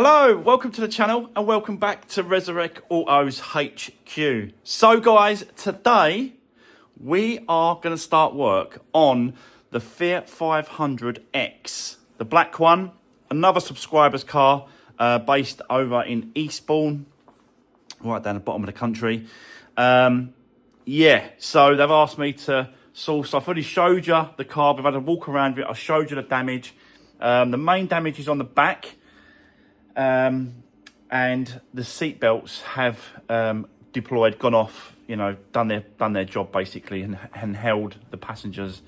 Hello, welcome to the channel and welcome back to Resurwreck Autos HQ. So guys, today we are going to start work on the Fiat 500X, the black one, another subscriber's car based over in Eastbourne, right down the bottom of the country. Yeah, so they've asked me to source. I've already showed you the car, we've had a walk around with it, I showed you the damage. The main damage is on the back. And the seat belts have deployed, gone off, you know, done their job basically, and held the passengers,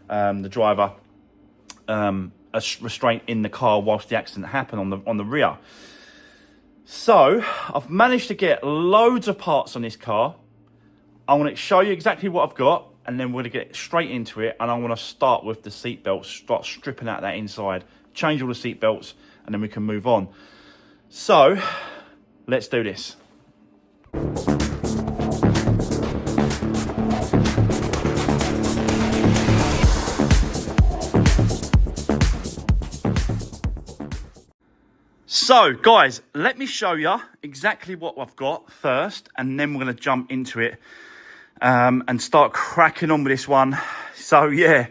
the driver, a restraint in the car whilst the accident happened on the rear. So I've managed to get loads of parts on this car. I want to show you exactly what I've got, and then we're going to get straight into it. And I want to start with the seat belts, start stripping out that inside, change all the seat belts, and then we can move on. So let's do this. So guys, let me show you exactly what I've got first, and then we're going to jump into it and start cracking on with this one. So yeah,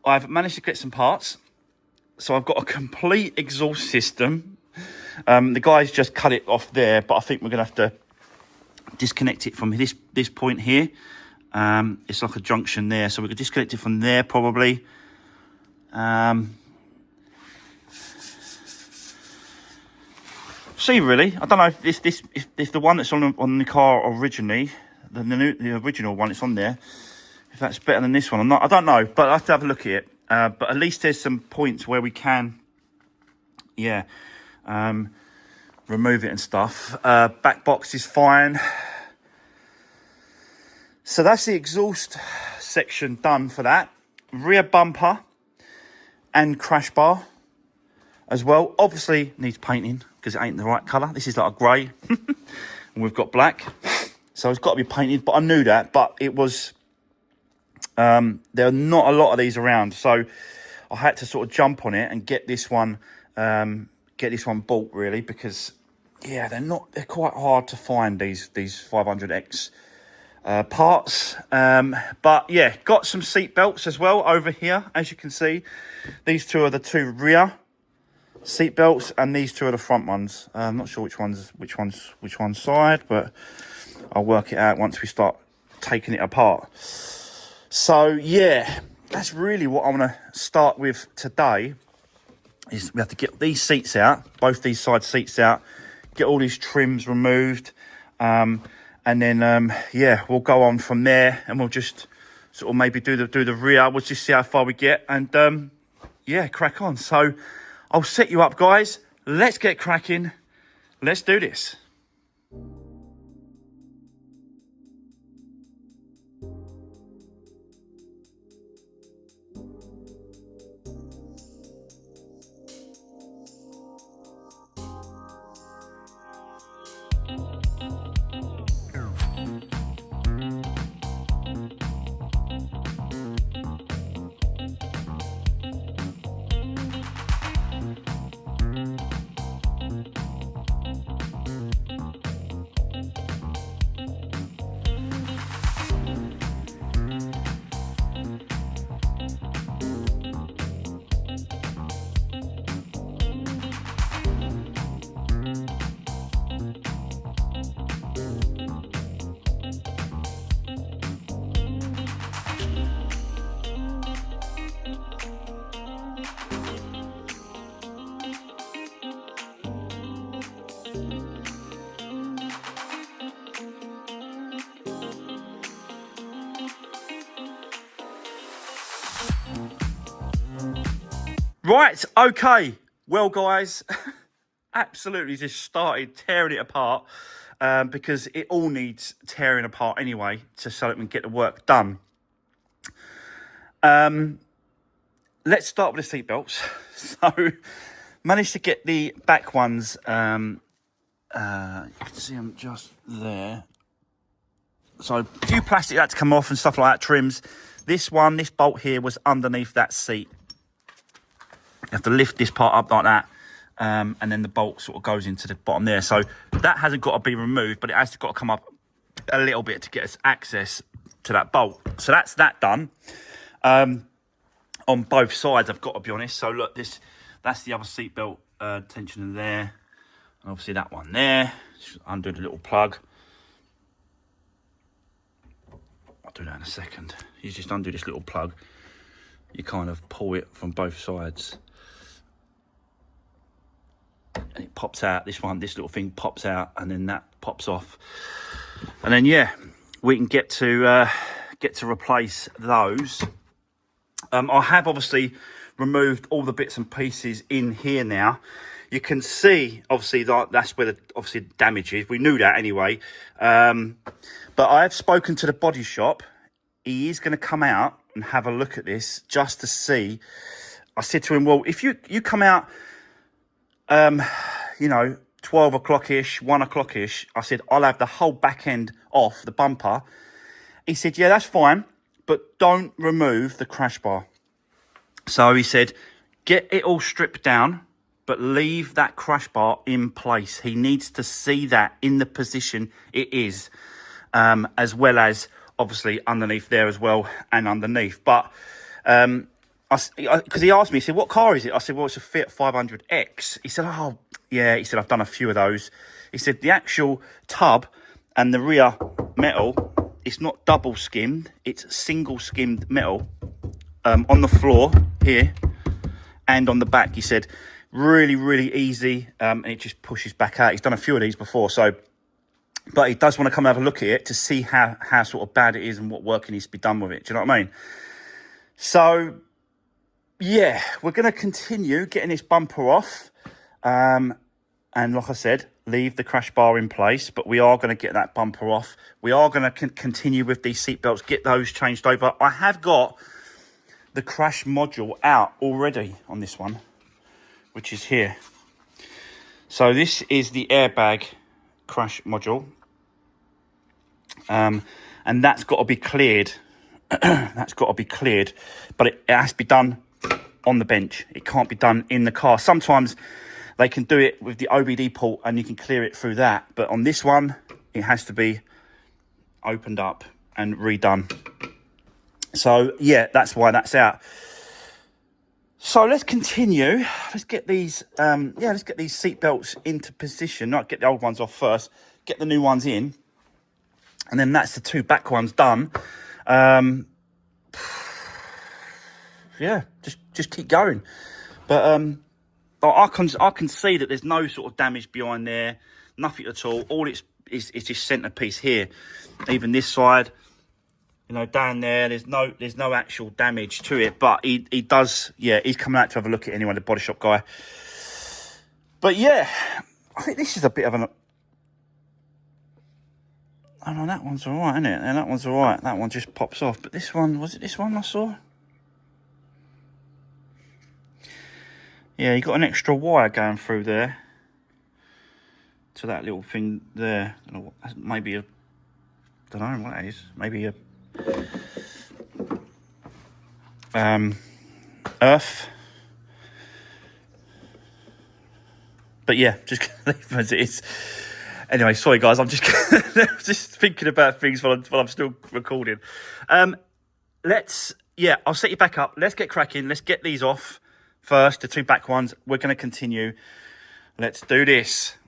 I've managed to get some parts. So I've got a complete exhaust system. The guys just cut it off there, but I think we're going to have to disconnect it from this point here. It's like a junction there, so we could disconnect it from there probably. See, really, I don't know if the one that's on the car originally, the original one that's on there, if that's better than this one or not, I don't know, but I have to have a look at it. But at least there's some points where we can, yeah, remove it and stuff. Back box is fine. So that's the exhaust section done for that. Rear bumper and crash bar as well. Obviously needs painting because it ain't the right colour. This is like a grey and we've got black. So it's got to be painted, but I knew that. But it was... there are not a lot of these around, so I had to sort of jump on it and get this one bought, really, because yeah, they're quite hard to find, these 500X parts. But yeah, got some seat belts as well over here, as you can see. These two are the two rear seat belts, and these two are the front ones. I'm not sure which one's side, but I'll work it out once we start taking it apart. So yeah, that's really what I want to start with today, is we have to get these seats out, both these side seats out, get all these trims removed, and then yeah, we'll go on from there, and we'll just sort of maybe do the rear. We'll just see how far we get, and yeah, crack on. So I'll set you up, guys. Let's get cracking. Let's do this. Right, okay. Well, guys, absolutely just started tearing it apart because it all needs tearing apart anyway, so that we can get the work done. Let's start with the seatbelts. So, managed to get the back ones. You can see them just there. So, a few plastic had to come off and stuff like that, trims. This bolt here was underneath that seat. You have to lift this part up like that and then the bolt sort of goes into the bottom there. So that hasn't got to be removed, but it has got to come up a little bit to get us access to that bolt. So that's that done. On both sides, I've got to be honest. So look, that's the other seatbelt tensioner there, and obviously that one there. Just undo the little plug. I'll do that in a second. You just undo this little plug. You kind of pull it from both sides, and it pops out. This little thing pops out, and then that pops off, and then yeah, we can get to replace those. I have obviously removed all the bits and pieces in here now. You can see obviously that's where the damage is. We knew that anyway, but I've spoken to the body shop. He is going to come out and have a look at this just to see. I said to him, well, if you come out, 12 o'clock-ish, 1 o'clock-ish, I said, I'll have the whole back end off, the bumper. He said, yeah, that's fine, but don't remove the crash bar. So he said, get it all stripped down, but leave that crash bar in place. He needs to see that in the position it is, as well as obviously underneath there as well and underneath. But because he asked me, he said, what car is it? I said, well, it's a Fiat 500X. He said, oh, yeah. He said, I've done a few of those. He said, the actual tub and the rear metal, it's not double skimmed, it's single skimmed metal on the floor here and on the back. He said, really, really easy, and it just pushes back out. He's done a few of these before, but he does want to come have a look at it to see how sort of bad it is and what work needs to be done with it. Do you know what I mean? So, yeah, we're going to continue getting this bumper off. And like I said, leave the crash bar in place, but we are going to get that bumper off. We are going to continue with these seat belts, get those changed over. I have got the crash module out already on this one, which is here. So this is the airbag crash module. And that's got to be cleared. That's got to be cleared, but it has to be done on the bench. It can't be done in the car. Sometimes they can do it with the OBD port and you can clear it through that. But on this one, it has to be opened up and redone. So yeah, that's why that's out. So let's continue. Let's get these, let's get these seat belts into position. Not get the old ones off first, get the new ones in. And then that's the two back ones done. Yeah, just keep going. But I can see that there's no sort of damage behind there, nothing at all. All it's just centerpiece here. Even this side, down there, there's no actual damage to it. But he does, yeah, he's coming out to have a look at it anyway, the body shop guy. But yeah, I think this is a bit of an. Oh no, that one's all right, isn't it? And that one's all right. That one just pops off. But this one, was it this one I saw? Yeah, you got an extra wire going through there to that little thing there. I don't know, maybe a, don't know what that is. Maybe a earth. But yeah, just leave them as it is. Anyway, sorry guys, I'm just just thinking about things while I'm still recording. I'll set you back up. Let's get cracking. Let's get these off first, the two back ones. We're going to continue. Let's do this.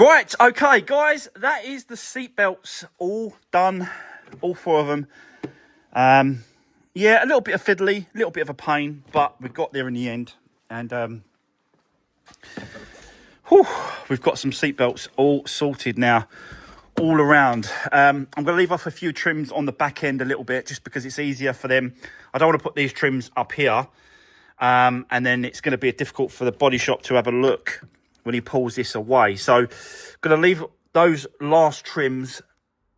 Right, okay, guys, that is the seat belts all done, all 4 of them. Yeah, a little bit of fiddly, a little bit of a pain, but we got there in the end. And we've got some seat belts all sorted now, all around. I'm going to leave off a few trims on the back end a little bit, just because it's easier for them. I don't want to put these trims up here, and then it's going to be difficult for the body shop to have a look when he pulls this away. So going to leave those last trims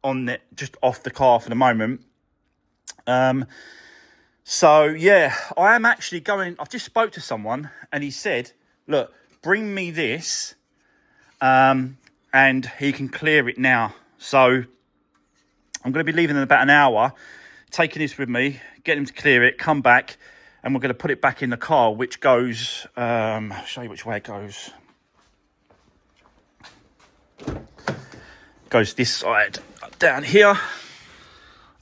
on it, just off the car for the moment. So yeah, I am actually going, I've just spoke to someone and he said, look, bring me this, and he can clear it now. So I'm going to be leaving in about an hour, taking this with me, getting him to clear it, come back, and we're going to put it back in the car, which goes, I'll show you which way it goes. Goes this side, down here,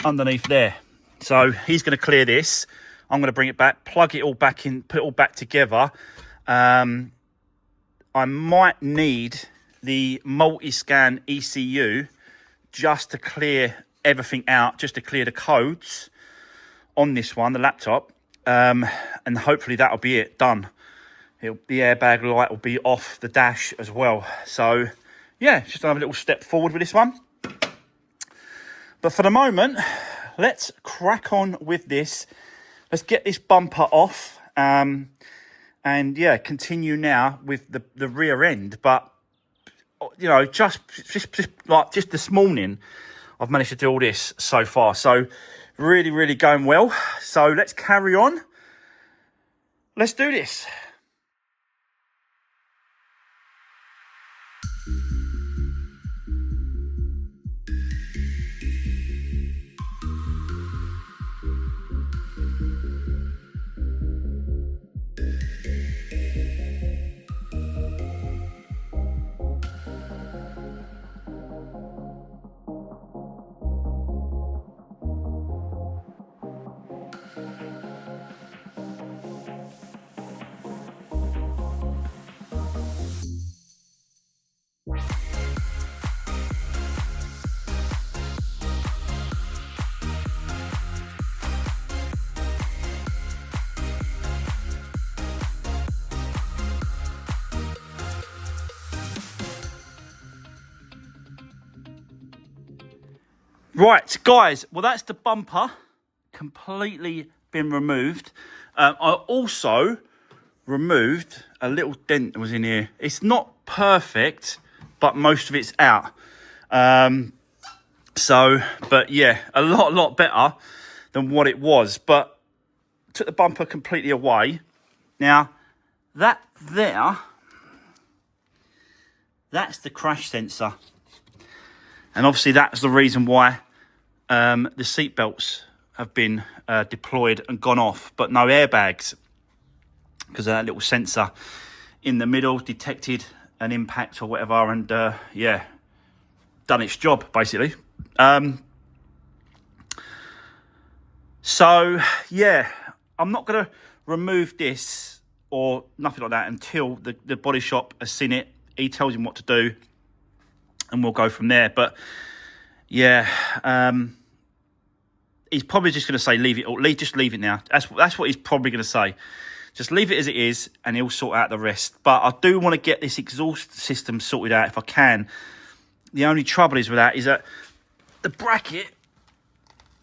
underneath there. So he's going to clear this. I'm going to bring it back, plug it all back in, put it all back together. I might need the multi-scan ECU just to clear everything out, just to clear the codes on this one, the laptop. And hopefully that'll be it, done. The airbag light will be off the dash as well. So yeah, just another little step forward with this one. But for the moment, let's crack on with this. Let's get this bumper off, and yeah, continue now with the rear end. But you know, just this morning, I've managed to do all this so far. So really going well. So let's carry on. Let's do this. Right, guys, well, that's the bumper completely been removed. I also removed a little dent that was in here. It's not perfect, but most of it's out. But yeah, a lot better than what it was. But took the bumper completely away. Now, that there, that's the crash sensor. And obviously that's the reason why the seat belts have been deployed and gone off, but no airbags, because that little sensor in the middle detected an impact or whatever, and yeah, done its job basically. So yeah, I'm not going to remove this or nothing like that until the body shop has seen it. He tells him what to do, and we'll go from there. But yeah, he's probably just going to say leave it, or just leave it now. That's what he's probably going to say. Just leave it as it is, and he'll sort out the rest. But I do want to get this exhaust system sorted out if I can. The only trouble is with that is that the bracket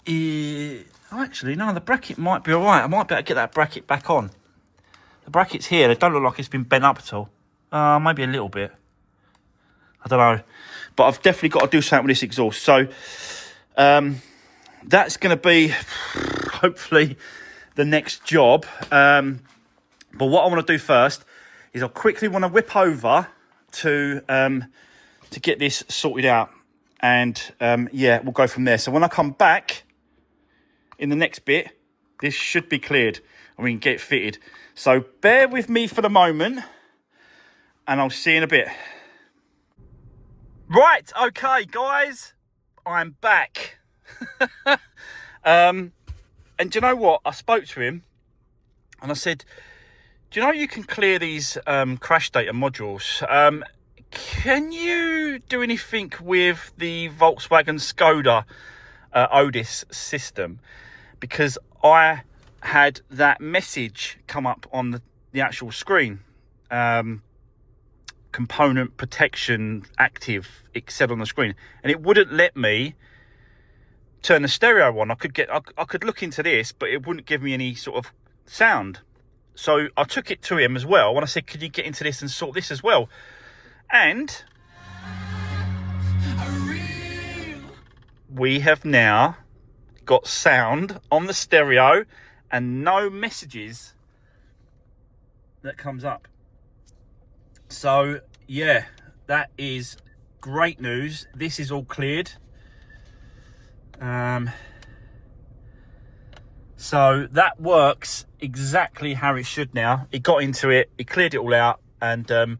is... Actually, no, the bracket might be all right. I might be able to get that bracket back on. The brackets here, they don't look like it's been bent up at all. Maybe a little bit. I don't know. But I've definitely got to do something with this exhaust. So that's going to be, hopefully, the next job. But what I want to do first is I quickly want to whip over to get this sorted out. And, yeah, we'll go from there. So when I come back in the next bit, this should be cleared and we can get it fitted. So bear with me for the moment, and I'll see you in a bit. Right, okay, guys, I'm back. And do you know what? I spoke to him and I said, do you know you can clear these crash data modules? can you do anything with the Volkswagen Skoda Otis system? Because I had that message come up on the actual screen. Component protection active, it said on the screen, and it wouldn't let me turn the stereo on. I could look into this, but it wouldn't give me any sort of sound. So I took it to him as well, and I said, could you get into this and sort this as well? And we have now got sound on the stereo and no messages that comes up. So yeah, that is great news. This is all cleared. So that works exactly how it should now. It got into it, it cleared it all out, and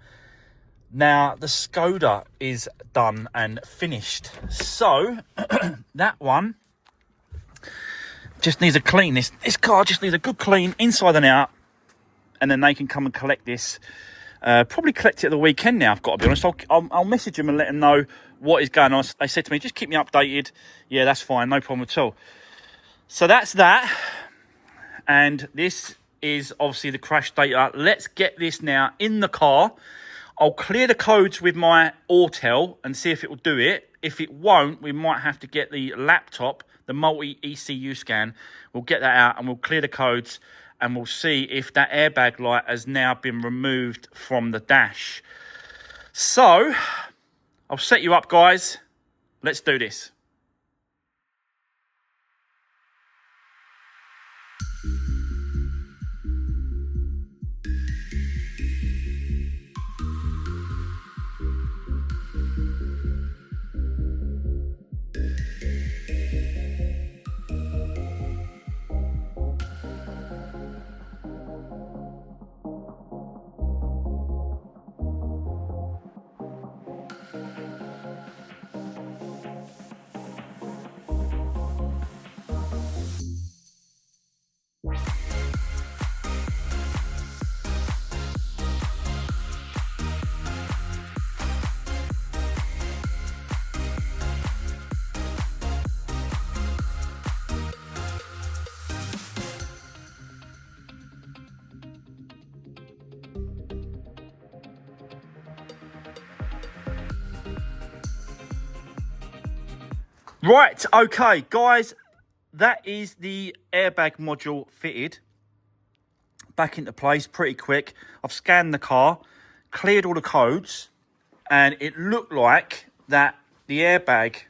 now the Skoda is done and finished. So that one just needs a clean. This car just needs a good clean inside and out, and then they can come and collect this. Probably collect it at the weekend now, I've got to be honest. I'll message them and let them know what is going on. They said to me, just keep me updated. Yeah, that's fine, no problem at all. So that's that. And this is obviously the crash data. Let's get this now in the car. I'll clear the codes with my Autel and see if it will do it. If it won't, we might have to get the laptop, the multi-ECU scan. We'll get that out and we'll clear the codes, and we'll see if that airbag light has now been removed from the dash. So I'll set you up, guys. Let's do this. Right, okay, guys, that is the airbag module fitted back into place pretty quick. I've scanned the car, cleared all the codes, and it looked like that the airbag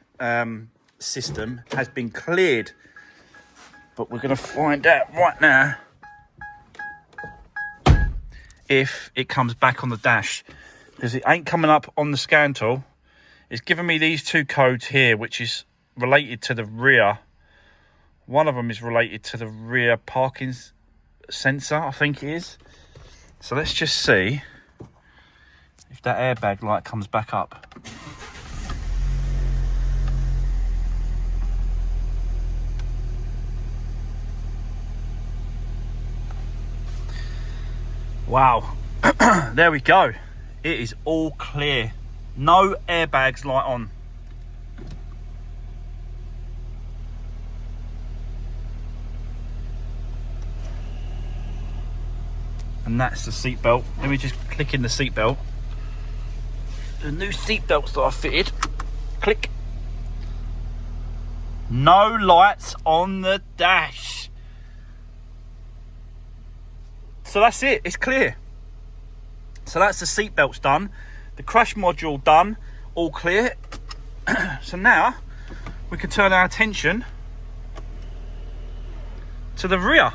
system has been cleared. But we're going to find out right now if it comes back on the dash, because it ain't coming up on the scan tool. It's giving me these two codes here, which is related to the rear. One of them is related to the rear parking sensor, I think it is. So let's just see if that airbag light comes back up. Wow. There we go. It is all clear. No airbags light on. And that's the seat belt. Let me just click in the seat belt. The new seat belts that I fitted. Click. No lights on the dash. So that's it. It's clear. So that's the seat belts done. The crash module done. All clear. So now we can turn our attention to the rear.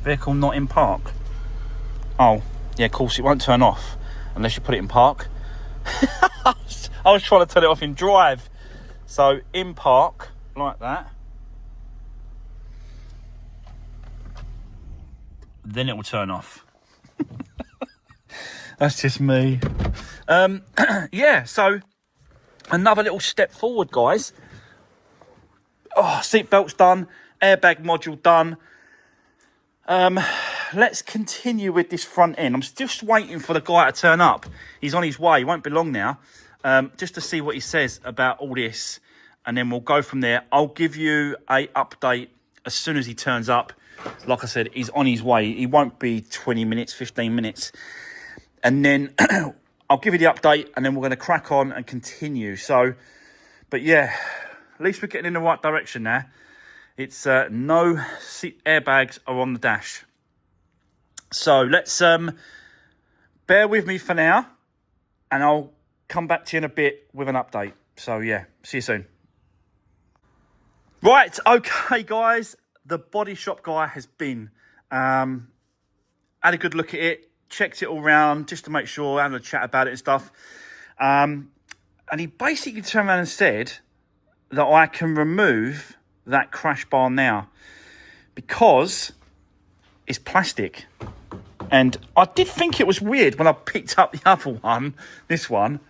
Vehicle not in park. Oh, yeah, of course it won't turn off unless you put it in park. I was trying to turn it off in drive. So in park, like that. Then it will turn off. That's just me. Yeah, so another little step forward, guys. Oh, seatbelt's done, airbag module done. Let's continue with this front end. I'm just waiting for the guy to turn up. He's on his way, he won't be long now. Just to see what he says about all this, and then we'll go from there. I'll give you a update as soon as he turns up. Like I said, he's on his way. He won't be 20 minutes, 15 minutes. And then I'll give you the update, and then we're going to crack on and continue. So, but yeah, at least we're getting in the right direction now. It's no seat airbags are on the dash. So let's bear with me for now, and I'll come back to you in a bit with an update. So yeah, see you soon. Right, okay, guys. The body shop guy has been. Had a good look at it, checked it all round just to make sure, having a chat about it and stuff. And he basically turned around and said that I can remove that crash bar now because it's plastic. And I did think it was weird when I picked up the other one, this one.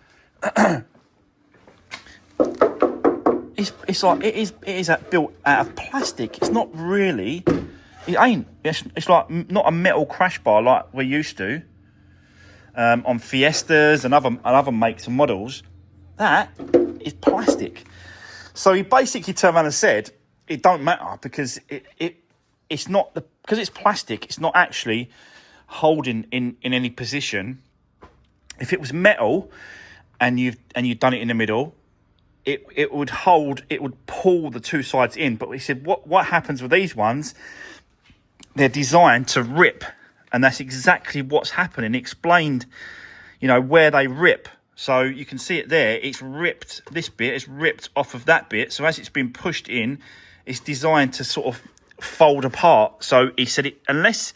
It's like it is built out of plastic. It's not really. It ain't. It's like not a metal crash bar like we're used to on Fiestas and other makes and models. That is plastic. So he basically turned around and said it don't matter because it's not because it's plastic. It's not actually holding in any position. If it was metal and you've done it in the middle, it would hold, it would pull the two sides in. But he said what happens with these ones, they're designed to rip, and that's exactly what's happening. He explained, where they rip. So you can see it there, it's ripped, this bit is ripped off of that bit. So as it's been pushed in, it's designed to sort of fold apart. So he said unless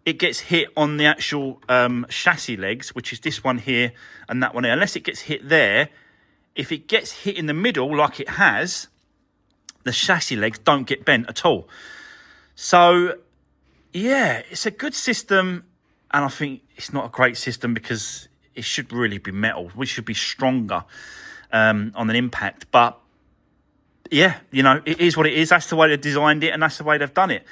it gets hit on the actual chassis legs, which is this one here and that one here, unless it gets hit there, if it gets hit in the middle like it has, the chassis legs don't get bent at all. So, yeah, it's a good system, and I think it's not a great system because it should really be metal. We should be stronger on an impact. But, yeah, it is what it is. That's the way they designed it, and that's the way they've done it.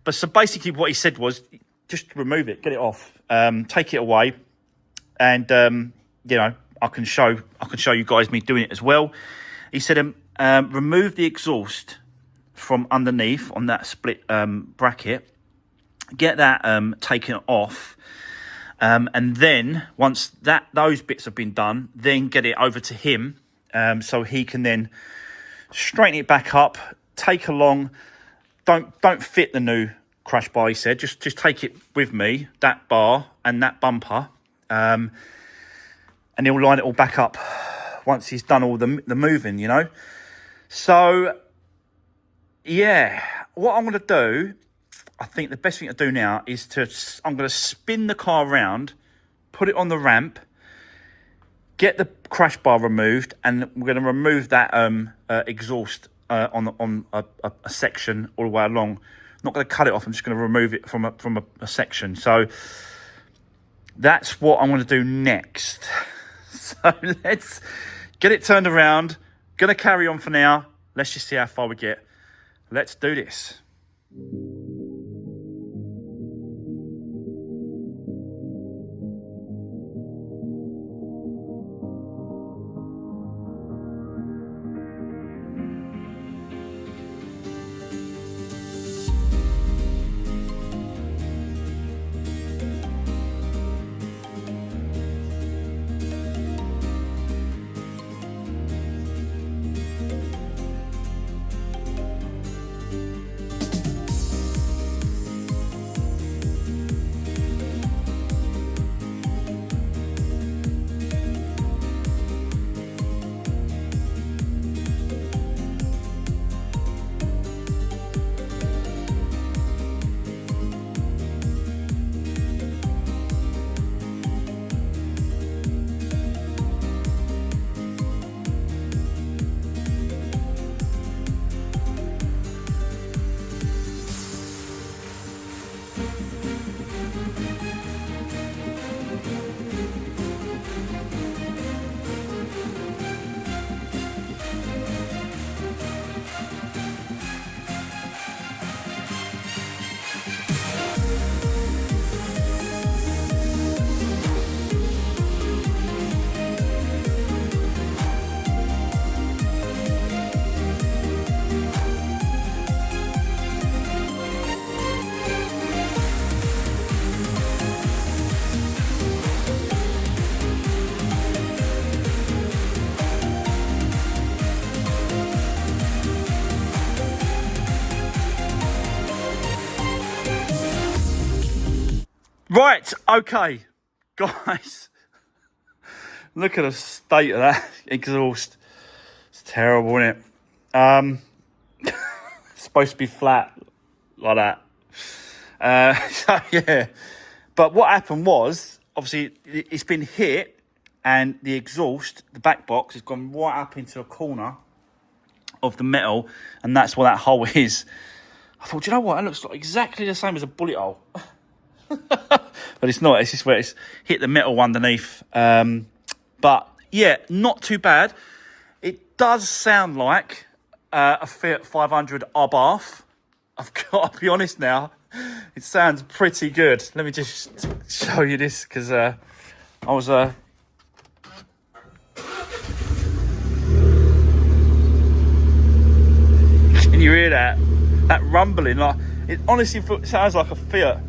But so basically what he said was just remove it, get it off, take it away, and, I can show you guys me doing it as well. He said, remove the exhaust from underneath on that split bracket, get that taken off, and then once those bits have been done, then get it over to him, so he can then straighten it back up, take along. Don't fit the new crash bar. He said, just take it with me, that bar and that bumper. And he'll line it all back up once he's done all the moving, So, yeah, what I'm going to do, I think the best thing to do now is I'm going to spin the car around, put it on the ramp, get the crash bar removed, and we're going to remove that exhaust on a section all the way along. I'm not going to cut it off. I'm just going to remove it from a section. So that's what I'm going to do next. So let's get it turned around. Going to carry on for now. Let's just see how far we get. Let's do this. Right, okay, guys. Look at the state of that exhaust. It's terrible, isn't it? It's supposed to be flat like that. So yeah, but what happened was, obviously, it's been hit, and the exhaust, the back box, has gone right up into a corner of the metal, and that's where that hole is. I thought, you know what? It looks like exactly the same as a bullet hole. But it's not. It's just where it's hit the metal underneath. But yeah, not too bad. It does sound like a Fiat 500 Abarth. I've got to be honest now. It sounds pretty good. Let me just show you this, because I was... Can you hear that? That rumbling? Like, it honestly sounds like a Fiat.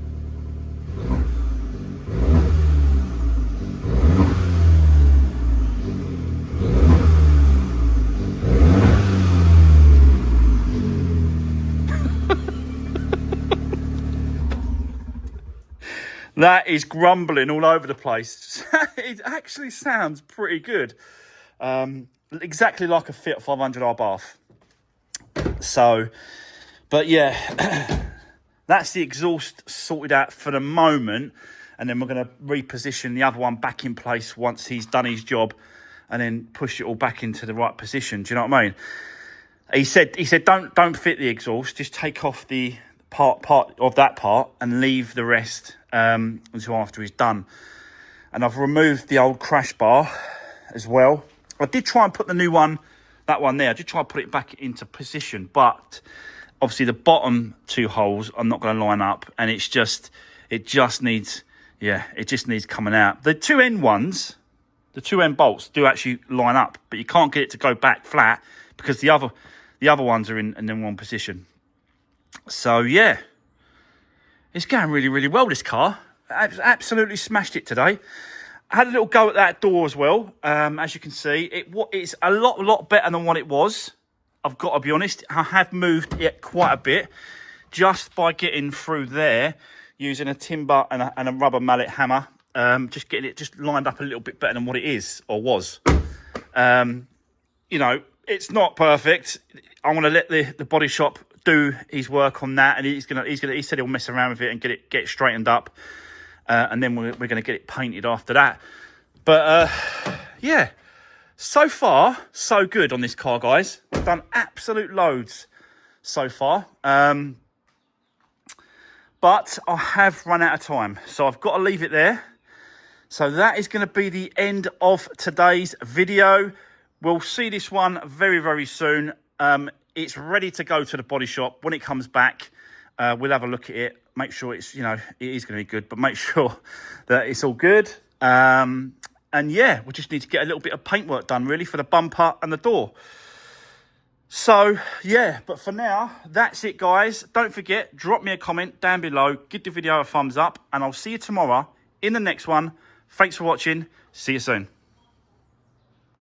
That is grumbling all over the place. It actually sounds pretty good. Exactly like a Fiat 500 Abarth. So, but yeah, that's the exhaust sorted out for the moment. And then we're going to reposition the other one back in place once he's done his job, and then push it all back into the right position. Do you know what I mean? He said, don't fit the exhaust. Just take off the part of that part and leave the rest until after he's done. And I've removed the old crash bar as well. I did try and put the new one, that one there, I did try and put it back into position, but obviously the bottom two holes are not going to line up, and it just needs coming out. The two end ones, the two end bolts do actually line up, but you can't get it to go back flat because the other ones are in the wrong position. So yeah, it's going really, really well, this car. I absolutely smashed it today. I had a little go at that door as well. As you can see, it's a lot better than what it was. I've got to be honest. I have moved it quite a bit just by getting through there using a timber and a rubber mallet hammer. Just getting it just lined up a little bit better than what it is or was. You know, it's not perfect. I want to let the body shop do his work on that, and he said he'll mess around with it and get it straightened up. And then we're going to get it painted after that. But, yeah, so far, so good on this car, guys. I've done absolute loads so far. But I have run out of time, so I've got to leave it there. So that is going to be the end of today's video. We'll see this one very, very soon. It's ready to go to the body shop. When it comes back, we'll have a look at it. Make sure it's, it is going to be good, but make sure that it's all good. And yeah, we just need to get a little bit of paintwork done, really, for the bumper and the door. So, yeah, but for now, that's it, guys. Don't forget, drop me a comment down below. Give the video a thumbs up, and I'll see you tomorrow in the next one. Thanks for watching. See you soon.